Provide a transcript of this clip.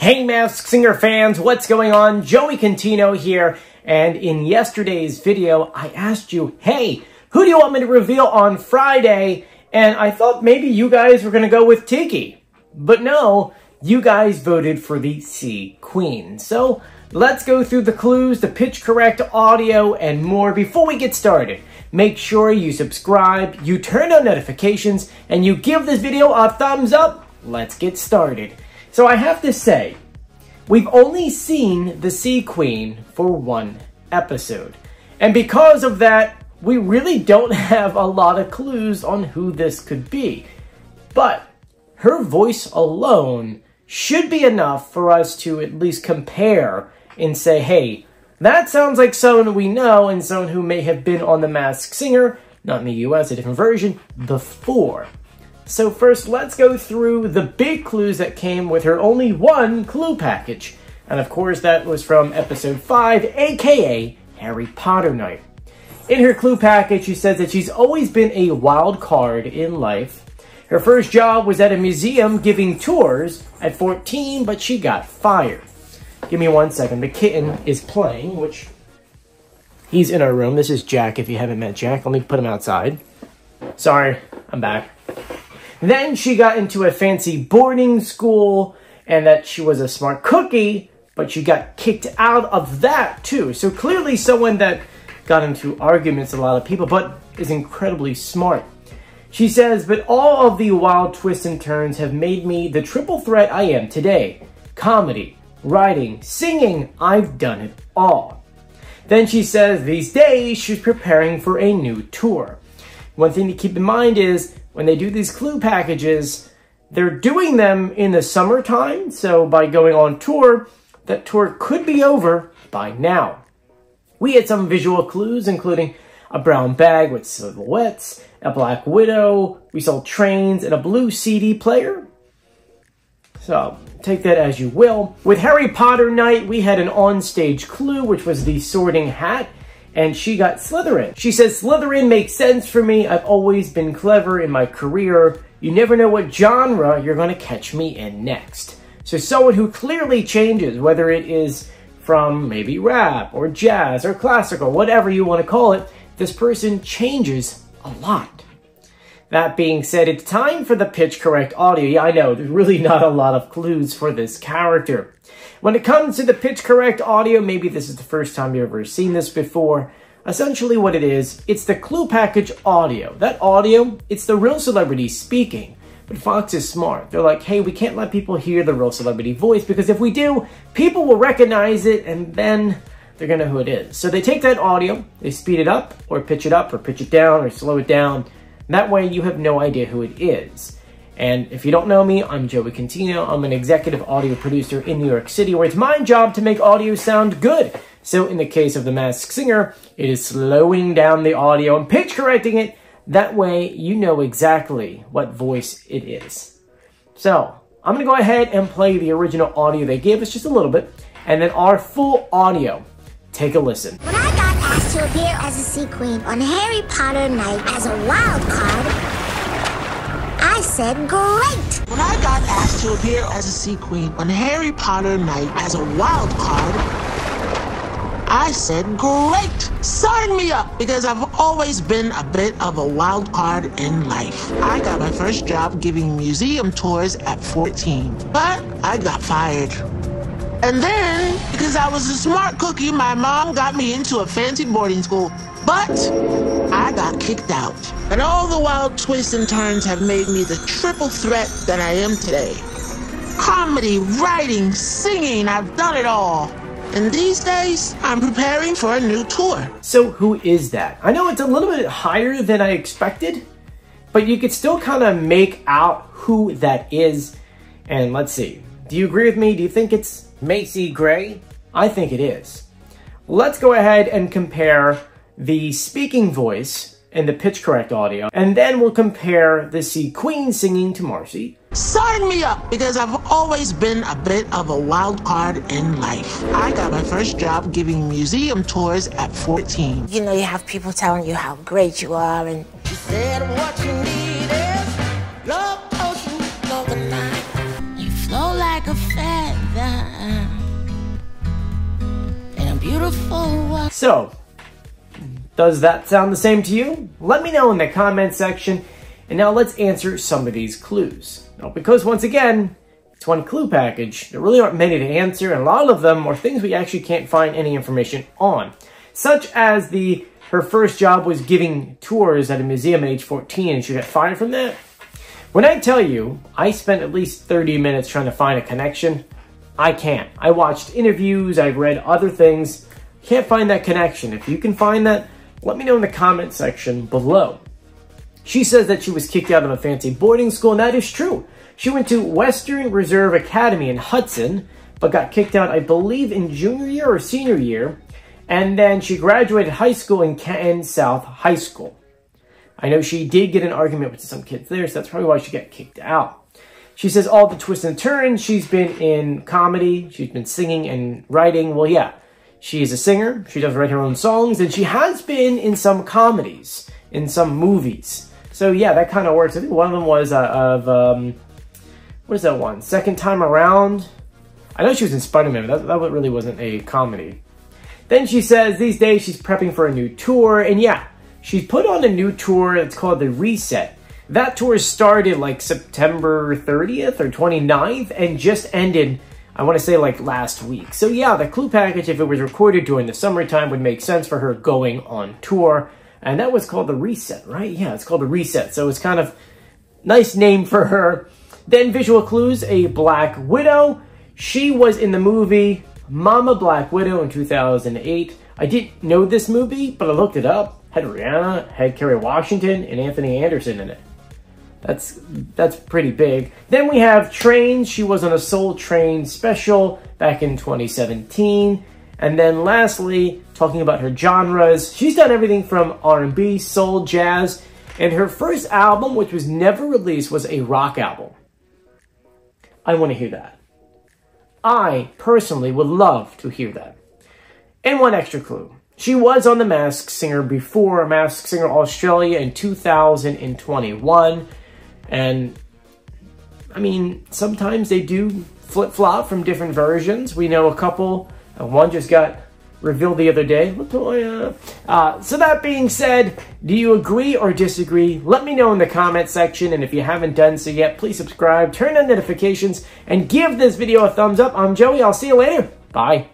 Hey Masked Singer fans, what's going on? Joey Contino here, and in yesterday's video, I asked you, hey, who do you want me to reveal on Friday? And I thought maybe you guys were going to go with Thicke. But no, you guys voted for the C Queen. So let's go through the clues, the pitch correct audio, and more. Before we get started, make sure you subscribe, you turn on notifications, and you give this video a thumbs up. Let's get started. So I have to say, we've only seen the Sea Queen for one episode. And because of that, we really don't have a lot of clues on who this could be. But her voice alone should be enough for us to at least compare and say, hey, that sounds like someone we know and someone who may have been on The Masked Singer, not in the US, a different version, before. So first, let's go through the big clues that came with her only one clue package. And of course, that was from episode 5, aka Harry Potter Night. In her clue package, she says that she's always been a wild card in life. Her first job was at a museum giving tours at 14, but she got fired. Give me 1 second. The kitten is playing, which he's in our room. This is Jack, if you haven't met Jack. Let me put him outside. Sorry, I'm back. Then she got into a fancy boarding school, and that she was a smart cookie, but she got kicked out of that too. So clearly someone that got into arguments with a lot of people, but is incredibly smart. She says, but all of the wild twists and turns have made me the triple threat I am today. Comedy, writing, singing, I've done it all. Then she says these days she's preparing for a new tour. One thing to keep in mind is when they do these clue packages, they're doing them in the summertime. So by going on tour, that tour could be over by now. We had some visual clues, including a brown bag with silhouettes, a black widow, we saw trains, and a blue CD player. So take that as you will. With Harry Potter Night, we had an onstage clue, which was the sorting hat. And she got Slytherin. She says, Slytherin makes sense for me. I've always been clever in my career. You never know what genre you're going to catch me in next. So someone who clearly changes, whether it is from maybe rap or jazz or classical, whatever you want to call it, this person changes a lot. That being said, it's time for the pitch correct audio. Yeah, I know, there's really not a lot of clues for this character. When it comes to the pitch correct audio, maybe this is the first time you've ever seen this before. Essentially what it is, it's the clue package audio. That audio, it's the real celebrity speaking. But Fox is smart. They're like, hey, we can't let people hear the real celebrity voice because if we do, people will recognize it and then they're gonna know who it is. So they take that audio, they speed it up or pitch it down or slow it down. That way you have no idea who it is. And if you don't know me, I'm Joey Contino. I'm an executive audio producer in New York City, where it's my job to make audio sound good. So in the case of The Masked Singer, it is slowing down the audio and pitch correcting it. That way you know exactly what voice it is. So I'm going to go ahead and play the original audio they gave us just a little bit, and then our full audio. Take a listen. When I got asked to appear as a Sea Queen on Harry Potter Night as a wild card, I said great! When I got asked to appear as a Sea Queen on Harry Potter Night as a wild card, I said great! Sign me up, because I've always been a bit of a wild card in life. I got my first job giving museum tours at 14, but I got fired. And then, because I was a smart cookie, my mom got me into a fancy boarding school, but I got kicked out. And all the wild twists and turns have made me the triple threat that I am today. Comedy, writing, singing, I've done it all. And these days, I'm preparing for a new tour. So who is that? I know it's a little bit higher than I expected, but you could still kind of make out who that is. And let's see. Do you agree with me? Do you think it's Macy Gray? I think it is. Let's go ahead and compare the speaking voice and the pitch correct audio, and then we'll compare the Sea Queen singing to Marcy. Sign me up, because I've always been a bit of a wild card in life. I got my first job giving museum tours at 14. You know, you have people telling you how great you are, and You said what you need is love potion overnight. you flow like a feather. So, does that sound the same to you? Let me know in the comment section. And now let's answer some of these clues. Now, because once again, it's one clue package, there really aren't many to answer, and a lot of them are things we actually can't find any information on. Such as her first job was giving tours at a museum at age 14 and she got fired from that. When I tell you, I spent at least 30 minutes trying to find a connection, I can't. I watched interviews, I've read other things, can't find that connection. If you can find that, let me know in the comment section below. She says that she was kicked out of a fancy boarding school, and that is true. She went to Western Reserve Academy in Hudson, but got kicked out, I believe, in junior year or senior year. And then she graduated high school in Canton South High School. I know she did get an argument with some kids there, so that's probably why she got kicked out. She says all the twists and turns. She's been in comedy. She's been singing and writing. Well, yeah, she is a singer. She does write her own songs, and she has been in some comedies, in some movies. So yeah, that kind of works. I think one of them was what is that one? Second Time Around? I know she was in Spider-Man, but that really wasn't a comedy. Then she says these days she's prepping for a new tour, and yeah, she's put on a new tour. It's called The Reset. That tour started like September 30th or 29th and just ended, I want to say, like last week. So yeah, the clue package, if it was recorded during the summertime, would make sense for her going on tour. And that was called The Reset, right? Yeah, it's called The Reset. So it's kind of nice name for her. Then visual clues, a Black Widow. She was in the movie Mama Black Widow in 2008. I didn't know this movie, but I looked it up. Had Rihanna, had Kerry Washington, and Anthony Anderson in it. That's pretty big. Then we have Trains. She was on a Soul Train special back in 2017. And then lastly, talking about her genres, she's done everything from R&B, soul, jazz, and her first album, which was never released, was a rock album. I want to hear that. I personally would love to hear that. And one extra clue. She was on The Masked Singer before, Masked Singer Australia in 2021. And, I mean, sometimes they do flip-flop from different versions. We know a couple. One just got revealed the other day. So that being said, do you agree or disagree? Let me know in the comment section. And if you haven't done so yet, please subscribe, turn on notifications, and give this video a thumbs up. I'm Joey. I'll see you later. Bye.